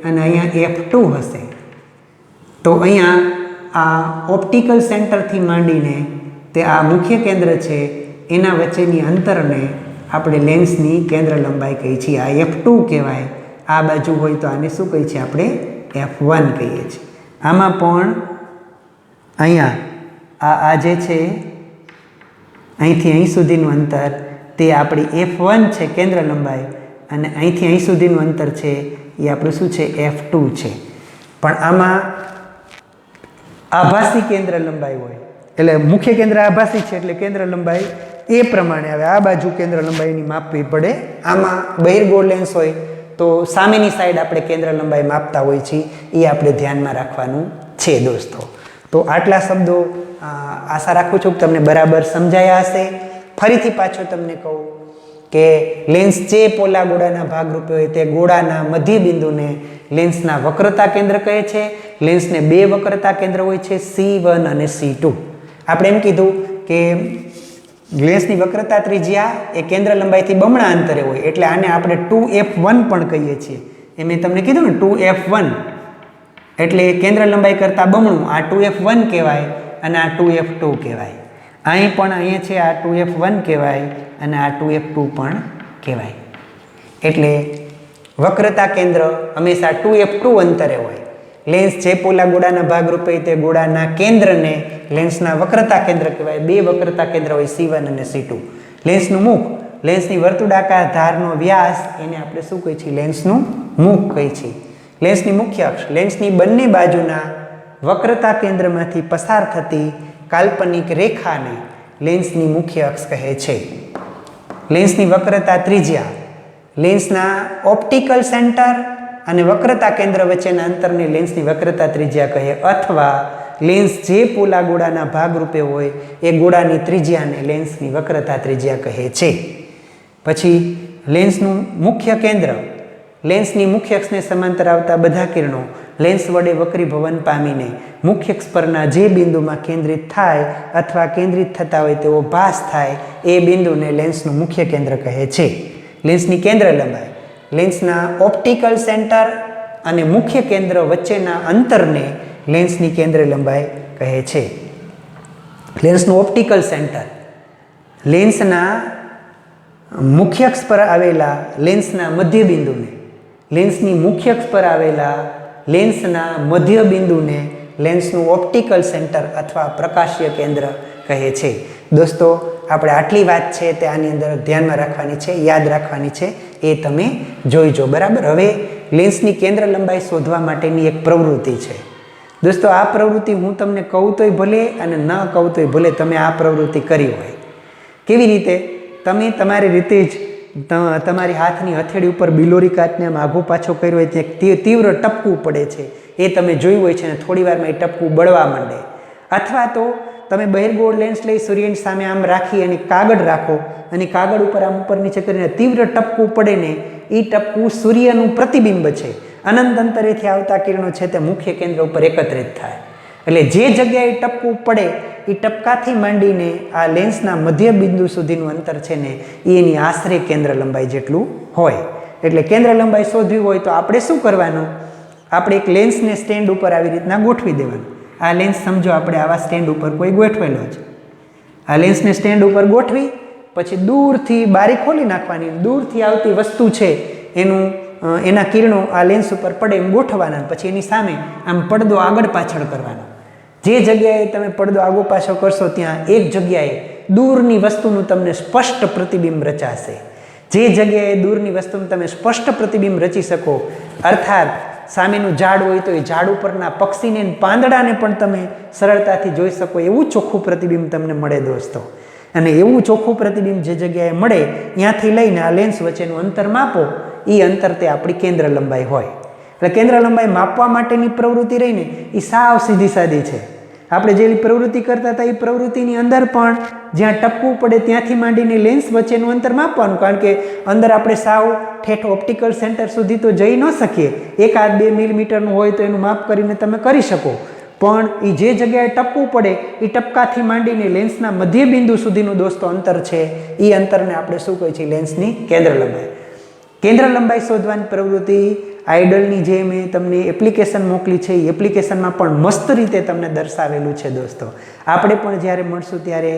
અને અહીંયા F2 હશે. તો અહીંયા આ ઓપ્ટિકલ સેન્ટરથી માંડીને તે આ મુખ્ય કેન્દ્ર છે એના વચ્ચેની અંતરને આપણે લેન્સની કેન્દ્ર લંબાઈ કહીએ છીએ. આ F2 કહેવાય. આ બાજુ હોય તો આને શું કહીએ છીએ? આપણે F1 કહીએ છીએ. આમાં પણ અહીંયા આ જે છે અહીંથી અહીં સુધીનું અંતર તે આપણી F1 છે કેન્દ્ર લંબાઈ, અને અહીંથી અહીં સુધીનું અંતર છે એ આપણું શું છે? F2 છે. પણ આમાં આભાસી કેન્દ્ર લંબાઈ હોય એટલે મુખ્ય કેન્દ્ર આભાસી છે એટલે કેન્દ્ર લંબાઈ એ પ્રમાણે આવે. આ બાજુ કેન્દ્ર લંબાઈની માપવી પડે. આમાં બહિર્ગોળ લેન્સ હોય તો સામેની સાઈડ આપણે કેન્દ્ર લંબાઈ માપતા હોય છીએ, એ આપણે ધ્યાનમાં રાખવાનું છે દોસ્તો. તો આટલા શબ્દો આશા રાખું છું કે તમને બરાબર સમજાયા હશે. ફરીથી પાછો તમને કહું કે લેન્સ જે પોલા ગોળાના ભાગરૂપે હોય તે ગોળાના મધ્ય બિંદુને લેન્સના વક્રતા કેન્દ્ર કહે છે. લેન્સને બે વક્રતા કેન્દ્ર હોય છે, C1 અને C2. આપણે એમ કીધું કે લેન્સની વક્રતા ત્રિજ્યા એ કેન્દ્ર લંબાઈથી બમણા અંતરે હોય એટલે આને આપણે 2f1 પણ કહીએ છીએ. એ મેં તમને કીધું ને 2f1 એટલે કેન્દ્ર લંબાઈ કરતાં બમણું. આ 2f1 કહેવાય અને આ 2f2 કહેવાય. અહીં પણ અહીંયા છે આ 2f1 કહેવાય અને આ 2f2 પણ કહેવાય. એટલે વક્રતા કેન્દ્ર હંમેશા 2f2 અંતરે હોય. લેન્સ જે પોલા ગોળાના ભાગરૂપે તે ગોળાના કેન્દ્રને લેન્સના વક્રતા કેન્દ્ર કહેવાય. બે વક્રતા કેન્દ્ર હોય C1 અને C2. લેન્સનું મુખ, લેન્સની વર્તુળાકાર ધારનો વ્યાસ એને આપણે શું કહીએ છીએ? લેન્સનું મુખ કહીએ છીએ. લેન્સની મુખ્ય અક્ષ, લેન્સની બંને બાજુના વક્રતા કેન્દ્રમાંથી પસાર થતી કાલ્પનિક રેખાને લેન્સની મુખ્ય અક્ષ કહે છે. લેન્સની વક્રતા ત્રિજ્યા, લેન્સના ઓપ્ટિકલ સેન્ટર અને વક્રતા કેન્દ્ર વચ્ચેના અંતરને લેન્સની વક્રતા ત્રિજ્યા કહે, અથવા લેન્સ જે પોલા ગોળાના ભાગરૂપે હોય એ ગોળાની ત્રિજ્યાને લેન્સની વક્રતા ત્રિજ્યા કહે છે. પછી લેન્સનું મુખ્ય કેન્દ્ર, લેન્સની મુખ્ય અક્ષને સમાંતર આવતા બધા કિરણો લેન્સ વડે વક્રીભવન પામીને મુખ્ય અક્ષ પરના જે બિંદુમાં કેન્દ્રિત થાય અથવા કેન્દ્રિત થતા હોય તેવો ભાસ થાય એ બિંદુને લેન્સનું મુખ્ય કેન્દ્ર કહે છે. લેન્સની કેન્દ્ર લંબાઈ, લેન્સના ઓપ્ટિકલ સેન્ટર અને મુખ્ય કેન્દ્ર વચ્ચેના અંતરને લેન્સની કેન્દ્ર લંબાઈ કહે છે. લેન્સનું ઓપ્ટિકલ સેન્ટર, લેન્સના મુખ્ય અક્ષ પર આવેલા લેન્સના મધ્ય બિંદુને, લેન્સની મુખ્ય અક્ષ પર આવેલા લેન્સના મધ્ય બિંદુને લેન્સનું ઓપ્ટિકલ સેન્ટર અથવા પ્રકાશીય કેન્દ્ર કહે છે. દોસ્તો, આપણે આટલી વાત છે તે આની અંદર ધ્યાનમાં રાખવાની છે, યાદ રાખવાની છે, એ તમે જોઈજો. બરાબર. હવે લેન્સની કેન્દ્ર લંબાઈ શોધવા માટેની એક પ્રવૃત્તિ છે. દોસ્તો, આ પ્રવૃત્તિ હું તમને કહું તોય ભલે અને ન કહું તોય ભલે તમે આ પ્રવૃત્તિ કરી હોય. કેવી રીતે? તમે તમારી રીતે જ તમારી હાથની હથેળી ઉપર બિલોરી કાચને આમ આઘો પાછો કર્યો હોય ત્યાં તીવ્ર ટપકવું પડે છે, એ તમે જોયું હોય છે અને થોડી વારમાં એ ટપકું બળવા માંડે. અથવા તો તમે બહિર્ગોળ લેન્સ લઈ સૂર્યની સામે આમ રાખી અને કાગળ રાખો અને કાગળ ઉપર આમ ઉપર નીચે કરીને તીવ્ર ટપકું પડે ને, એ ટપકું સૂર્યનું પ્રતિબિંબ છે. અનંત અંતરેથી આવતા કિરણો છે તે મુખ્ય કેન્દ્ર ઉપર એકત્રિત થાય. એટલે જે જગ્યાએ ટપકું પડે એ ટપકાથી માંડીને આ લેન્સના મધ્ય બિંદુ સુધીનું અંતર છે ને એની આશરે કેન્દ્ર લંબાઈ જેટલું હોય. એટલે કેન્દ્ર લંબાઈ શોધવી હોય તો આપણે શું કરવાનું? આપણે એક લેન્સને સ્ટેન્ડ ઉપર આવી રીતના ગોઠવી દેવાનું. આ લેન્સ સમજો આપણે આવા સ્ટેન્ડ ઉપર કોઈ ગોઠવેલો છે. આ લેન્સને સ્ટેન્ડ ઉપર ગોઠવી પછી દૂરથી બારી ખોલી નાખવાની, દૂરથી આવતી વસ્તુ છે એના કિરણો આ લેન્સ ઉપર પડે એમ ગોઠવવાના. પછી એની સામે આમ પડદો આગળ પાછળ કરવાનો. જે જગ્યાએ તમે પડદો આગો પાછો કરશો ત્યાં એક જગ્યાએ દૂરની વસ્તુનું તમને સ્પષ્ટ પ્રતિબિંબ રચાશે. જે જગ્યાએ દૂરની વસ્તુનું તમે સ્પષ્ટ પ્રતિબિંબ રચી શકો, અર્થાત સામેનું ઝાડ હોય તો એ ઝાડ ઉપરના પક્ષીને પાંદડાને પણ તમે સરળતાથી જોઈ શકો એવું ચોખ્ખું પ્રતિબિંબ તમને મળે દોસ્તો. અને એવું ચોખ્ખું પ્રતિબિંબ જે જગ્યાએ મળે ત્યાંથી લઈને આ લેન્સ વચ્ચેનું અંતર માપો, એ અંતર તે આપણી કેન્દ્ર લંબાઈ હોય. એટલે કેન્દ્ર લંબાઈ માપવા માટેની પ્રવૃત્તિ રહીને એ સાવ સીધી સાદી છે. આપણે જે પ્રવૃત્તિ કરતા હતા એ પ્રવૃત્તિની અંદર પણ જ્યાં ટપકવું પડે ત્યાંથી માંડીને લેન્સ વચ્ચેનું અંતર માપવાનું. કારણ કે અંદર આપણે સાવ ઠેઠ ઓપ્ટિકલ સેન્ટર સુધી તો જઈ ન શકીએ. 1-2 મિલીમીટરનું હોય તો એનું માપ કરીને તમે કરી શકો. પણ એ જે જગ્યાએ ટપકવું પડે એ ટપકાથી માંડીને લેન્સના મધ્ય બિંદુ સુધીનું દોસ્તો અંતર છે, એ અંતરને આપણે શું કહીએ છીએ? લેન્સની કેન્દ્ર લંબાઈ. કેન્દ્ર લંબાઈ શોધવાની પ્રવૃત્તિ આઈડલની જે મેં તમને એપ્લિકેશન મોકલી છે એ એપ્લિકેશનમાં પણ મસ્ત રીતે તમને દર્શાવેલું છે દોસ્તો. આપણે પણ જ્યારે મળશું ત્યારે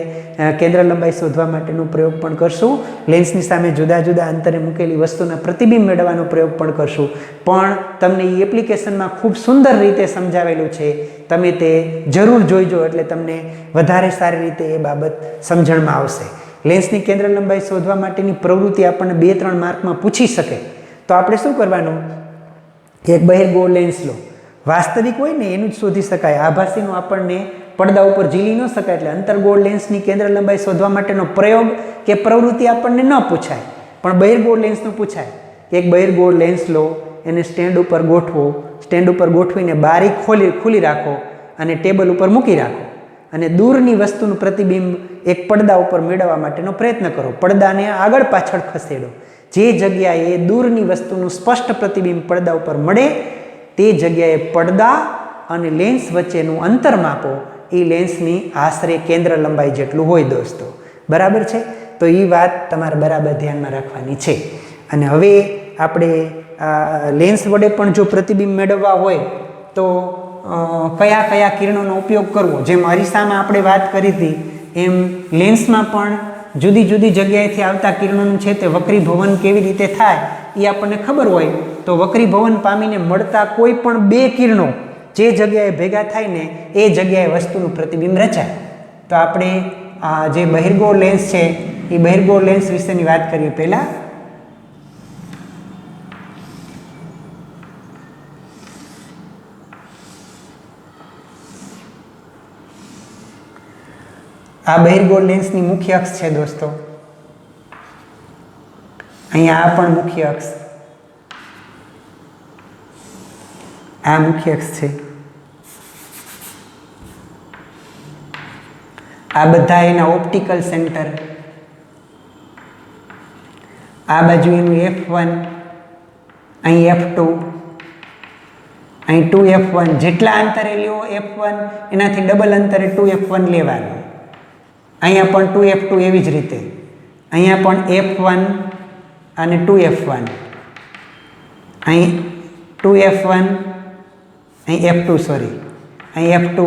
કેન્દ્ર લંબાઈ શોધવા માટેનો પ્રયોગ પણ કરશું. લેન્સની સામે જુદા જુદા અંતરે મૂકેલી વસ્તુના પ્રતિબિંબ મેળવવાનો પ્રયોગ પણ કરશું. પણ તમને એ એપ્લિકેશનમાં ખૂબ સુંદર રીતે સમજાવેલું છે, તમે તે જરૂર જોઈજો એટલે તમને વધારે સારી રીતે એ બાબત સમજણમાં આવશે. લેન્સની કેન્દ્ર લંબાઈ શોધવા માટેની પ્રવૃત્તિ આપણને 2-3 માર્કમાં પૂછી શકે તો આપણે શું કરવાનું? એક બહિર્ગોળ લેન્સ લો, વાસ્તવિક હોય ને એનું જ શોધી શકાય. આભાસીનું આપણને પડદા ઉપર ઝીલી ન શકાય, એટલે અંતર્ગોળ લેન્સની કેન્દ્ર લંબાઈ શોધવા માટેનો પ્રયોગ કે પ્રવૃત્તિ આપણને ન પૂછાય, પણ બહિર્ગોળ લેન્સનું પૂછાય. એક બહિર્ગોળ લેન્સ લો, એને સ્ટેન્ડ ઉપર ગોઠવો, સ્ટેન્ડ ઉપર ગોઠવીને બારી ખુલ્લી રાખો અને ટેબલ ઉપર મૂકી રાખો અને દૂરની વસ્તુનું પ્રતિબિંબ એક પડદા ઉપર મેળવવા માટેનો પ્રયત્ન કરો. પડદાને આગળ પાછળ ખસેડો. જે જગ્યાએ દૂરની વસ્તુનું સ્પષ્ટ પ્રતિબિંબ પડદા ઉપર મળે તે જગ્યાએ પડદા અને લેન્સ વચ્ચેનું અંતર માપો. એ લેન્સની આશરે કેન્દ્ર લંબાઈ જેટલું હોય દોસ્તો. બરાબર છે? તો એ વાત તમારે બરાબર ધ્યાનમાં રાખવાની છે. અને હવે આપણે લેન્સ વડે પણ જો પ્રતિબિંબ મેળવવા હોય તો કયા કયા કિરણોનો ઉપયોગ કરવો, જેમ અરીસામાં આપણે વાત કરી હતી એમ લેન્સમાં પણ જુદી જુદી જગ્યાએથી આવતા કિરણોનું છે તે વક્રીભવન કેવી રીતે થાય એ આપણને ખબર હોય તો વક્રીભવન પામીને મળતા કોઈ પણ બે કિરણો જે જગ્યાએ ભેગા થાય ને એ જગ્યાએ વસ્તુનું પ્રતિબિંબ રચાય. તો આપણે જે બહિર્ગોળ લેન્સ છે એ બહિર્ગોળ લેન્સ વિશેની વાત કરીએ. પહેલાં આ બહિર્ગોળ લેન્સની મુખ્ય અક્ષ છે દોસ્તો. અહીંયા આ પણ મુખ્ય અક્ષ, આ મુખ્ય અક્ષ છે. આ બધા એના ઓપ્ટિકલ સેન્ટર. આ બાજુ એનું F1, અહીં F2, અહીં 2F1. જેટલા અંતરે લ્યો F1 એનાથી ડબલ અંતરે 2F1 લેવાનું. અહીંયા પણ 2F2 એવી જ રીતે. અહીંયા પણ F1 અને 2F1, અહીં 2F1, અહીં F2 સોરી, અહીં F2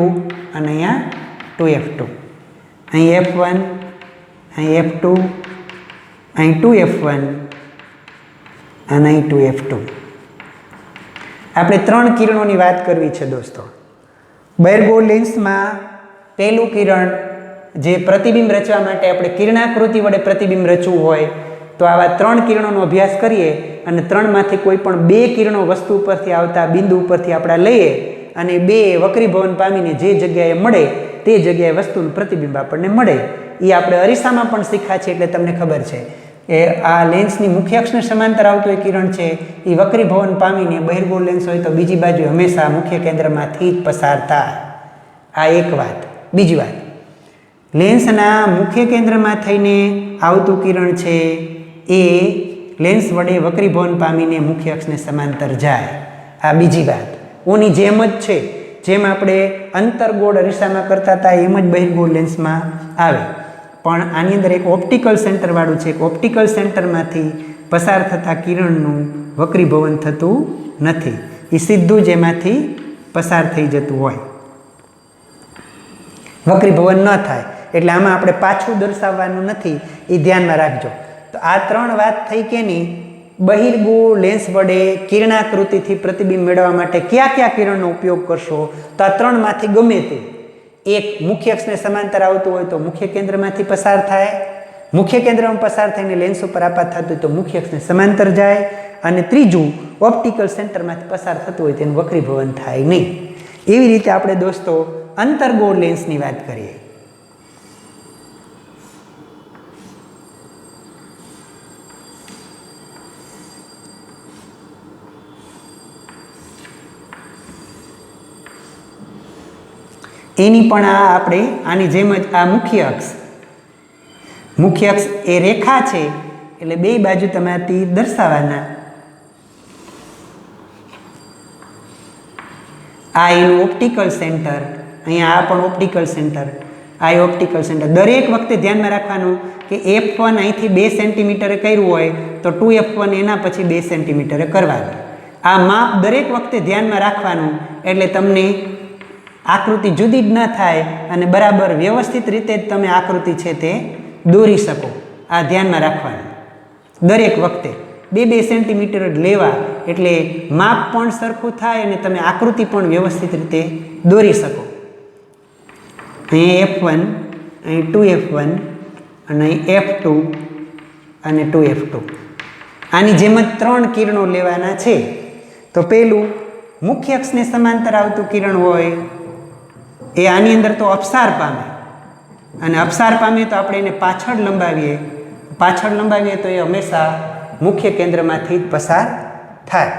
અને અહીંયા 2F2, અહીં F1, અહીં F2, અહીં 2F1 અને અહીં 2F2. આપણે 3 કિરણોની વાત કરવી છે દોસ્તો. બહિર્ગોળ લેન્સમાં પહેલું કિરણ જે પ્રતિબિંબ રચવા માટે આપણે કિરણાકૃતિ વડે પ્રતિબિંબ રચવું હોય તો આવા 3 કિરણોનો અભ્યાસ કરીએ અને 3માંથી કોઈ પણ 2 કિરણો વસ્તુ ઉપરથી આવતા બિંદુ ઉપરથી આપણે લઈએ અને 2 વક્રીભવન પામીને જે જગ્યાએ મળે તે જગ્યાએ વસ્તુનું પ્રતિબિંબ આપણને મળે. એ આપણે અરીસામાં પણ શીખ્યા છે એટલે તમને ખબર છે એ આ લેન્સની મુખ્ય અક્ષને સમાંતર આવતું એ કિરણ છે એ વક્રીભવન પામીને બહિર્ગોળ લેન્સ હોય તો બીજી બાજુ હંમેશા મુખ્ય કેન્દ્રમાંથી જ પસાર થાય. આ એક વાત. બીજી વાત, લેન્સના મુખ્ય કેન્દ્રમાં થઈને આવતું કિરણ છે એ લેન્સ વડે વક્રીભવન પામીને મુખ્ય અક્ષને સમાંતર જાય. આ બીજી વાત. ઓની જેમ જ છે, જેમ આપણે અંતર્ગોળ અરીસામાં કરતા હતા એમ જ બહિર્ગોળ લેન્સમાં આવે, પણ આની અંદર એક ઓપ્ટિકલ સેન્ટરવાળું છે. એક ઓપ્ટિકલ સેન્ટરમાંથી પસાર થતા કિરણનું વક્રીભવન થતું નથી, એ સીધું જ એમાંથી પસાર થઈ જતું હોય, વક્રીભવન ન થાય. એટલે આમાં આપણે પાછું દર્શાવવાનું નથી, એ ધ્યાનમાં રાખજો. તો આ 3 વાત થઈ કે નહીં. બહિર્ગોળ લેન્સ વડે કિરણાકૃતિથી પ્રતિબિંબ મેળવવા માટે કયા કયા કિરણનો ઉપયોગ કરશો? તો આ 3માંથી ગમે તે એક મુખ્ય અક્ષને સમાંતર આવતું હોય તો મુખ્ય કેન્દ્રમાંથી પસાર થાય, મુખ્ય કેન્દ્રમાં પસાર થઈને લેન્સ ઉપર આપાત થતું હોય તો મુખ્ય અક્ષને સમાંતર જાય, અને ત્રીજું ઓપ્ટિકલ સેન્ટરમાંથી પસાર થતું હોય તેનું વક્રીભવન થાય નહીં. એવી રીતે આપણે દોસ્તો અંતર્ગોળ લેન્સની વાત કરીએ. એની પણ આપણે આની જેમ જ આ મુખ્ય અક્ષ એ રેખા છે એટલે બે બાજુ તમારે તીર દર્શાવવાના. આ એનું ઓપ્ટિકલ સેન્ટર, અહીંયા આ પણ ઓપ્ટિકલ સેન્ટર, આ ઓપ્ટિકલ સેન્ટર. દરેક વખતે ધ્યાનમાં રાખવાનું કે F1 અહીંથી 2 સેન્ટીમીટરે કર્યું હોય તો 2F1 એના પછી 2 સેન્ટીમીટરે કરવાનું. આ માપ દરેક વખતે ધ્યાનમાં રાખવાનું એટલે તમને આકૃતિ જુદી જ ન થાય અને બરાબર વ્યવસ્થિત રીતે જ તમે આકૃતિ છે તે દોરી શકો. આ ધ્યાનમાં રાખવાનું. દરેક વખતે 2-2 સેન્ટીમીટર જ લેવા એટલે માપ પણ સરખું થાય અને તમે આકૃતિ પણ વ્યવસ્થિત રીતે દોરી શકો. અહીં F1, અહીં 2F1 અને અહીં F2 અને 2F2. આની જેમ જ 3 કિરણો લેવાના છે. તો પહેલું મુખ્ય અક્ષને સમાંતર આવતું કિરણ હોય એ આની અંદર તો અપસાર પામે, અને અપસાર પામે તો આપણે એને પાછળ લંબાવીએ તો એ હંમેશા મુખ્ય કેન્દ્રમાંથી જ પસાર થાય.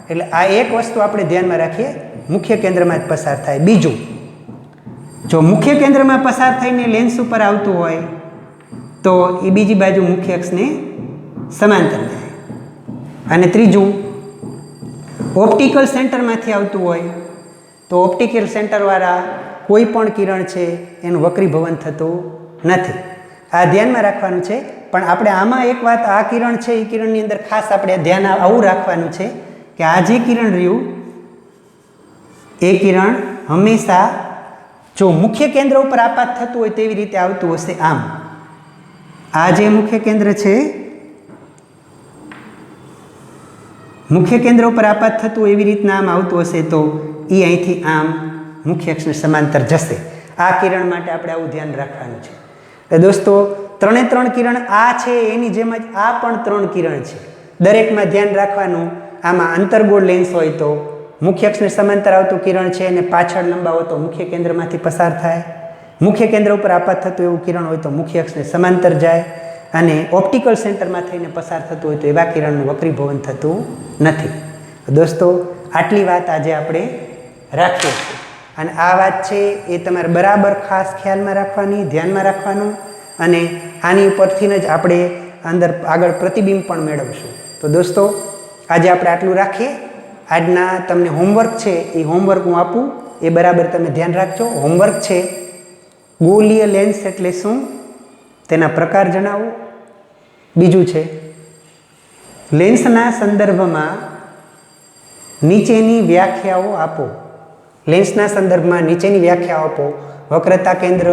એટલે આ એક વસ્તુ આપણે ધ્યાનમાં રાખીએ, મુખ્ય કેન્દ્રમાં જ પસાર થાય. બીજું, જો મુખ્ય કેન્દ્રમાં પસાર થઈને લેન્સ ઉપર આવતું હોય તો એ બીજી બાજુ મુખ્ય અક્ષને સમાંતર જાય. અને ત્રીજું, ઓપ્ટિકલ સેન્ટરમાંથી આવતું હોય તો ઓપ્ટિકલ સેન્ટરવાળા કોઈ પણ કિરણ છે એનું વક્રીભવન થતું નથી. આ ધ્યાનમાં રાખવાનું છે. પણ આપણે આમાં એક વાત, આ કિરણ છે એ કિરણની અંદર ખાસ આપણે ધ્યાન આવું રાખવાનું છે કે આ જે કિરણ રહ્યું એ કિરણ હંમેશા જો મુખ્ય કેન્દ્ર ઉપર આપાત થતું હોય તેવી રીતે આવતું હશે. આમ આ જે મુખ્ય કેન્દ્ર છે, મુખ્ય કેન્દ્ર ઉપર આપાત થતું એવી રીતના આમ આવતું હશે તો એ અહીંથી આમ મુખ્ય અક્ષને સમાંતર જશે. આ કિરણ માટે આપણે આવું ધ્યાન રાખવાનું છે. તો દોસ્તો, ત્રણે ત્રણ કિરણ આ છે એની જેમ જ આ પણ ત્રણ કિરણ છે. દરેકમાં ધ્યાન રાખવાનું, આમાં અંતર્ગોળ લેન્સ હોય તો મુખ્ય અક્ષને સમાંતર આવતું કિરણ છે અને પાછળ લંબાવો તો મુખ્ય કેન્દ્રમાંથી પસાર થાય. મુખ્ય કેન્દ્ર ઉપર આપાત થતું એવું કિરણ હોય તો મુખ્ય અક્ષને સમાંતર જાય. અને ઓપ્ટિકલ સેન્ટરમાં થઈને પસાર થતું હોય તો એવા કિરણનું વક્રીભવન થતું નથી. દોસ્તો, આટલી વાત આજે આપણે રાખીએ છીએ. અને આ વાત છે એ તમારે બરાબર ખાસ ખ્યાલમાં રાખવાની, ધ્યાનમાં રાખવાનું. અને આની ઉપરથી જ આપણે અંદર આગળ પ્રતિબિંબ પણ મેળવશું. તો દોસ્તો, આજે આપણે આટલું રાખીએ. આજના તમને હોમવર્ક છે એ હોમવર્ક હું આપું એ બરાબર તમે ધ્યાન રાખજો. હોમવર્ક છે, ગોલીય લેન્સ એટલે શું તેના પ્રકાર જણાવો. બીજું છે, લેન્સના સંદર્ભમાં નીચેની વ્યાખ્યાઓ આપો. લેન્સના સંદર્ભમાં નીચેની વ્યાખ્યાઓ આપો. વક્રતા કેન્દ્ર,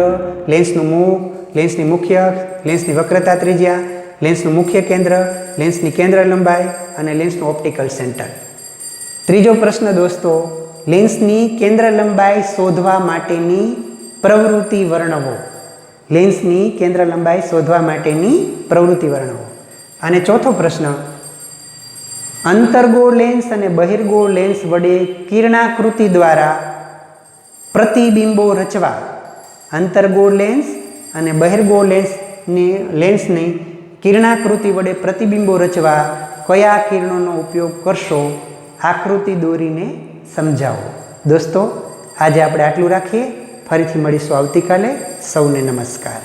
લેન્સનું મુખ, લેન્સની મુખ્ય અક્ષ, લેન્સની વક્રતા ત્રિજ્યા, લેન્સનું મુખ્ય કેન્દ્ર, લેન્સની કેન્દ્ર લંબાઈ અને લેન્સનું ઓપ્ટિકલ સેન્ટર. ત્રીજો પ્રશ્ન દોસ્તો, લેન્સની કેન્દ્ર લંબાઈ શોધવા માટેની પ્રવૃત્તિ વર્ણવો. લેન્સની કેન્દ્ર લંબાઈ શોધવા માટેની પ્રવૃત્તિ વર્ણવો. અને ચોથો પ્રશ્ન, અંતર્ગોળ લેન્સ અને બહિર્ગોળ લેન્સ વડે કિરણાકૃતિ દ્વારા પ્રતિબિંબો રચવા. અંતર્ગોળ લેન્સ અને બહિર્ગોળ લેન્સની કિરણાકૃતિ વડે પ્રતિબિંબો રચવા કયા કિરણોનો ઉપયોગ કરશો? આકૃતિ દોરીને સમજાવો. દોસ્તો, આજે આપણે આટલું રાખીએ. ફરીથી મળીશું આવતીકાલે. સૌને નમસ્કાર.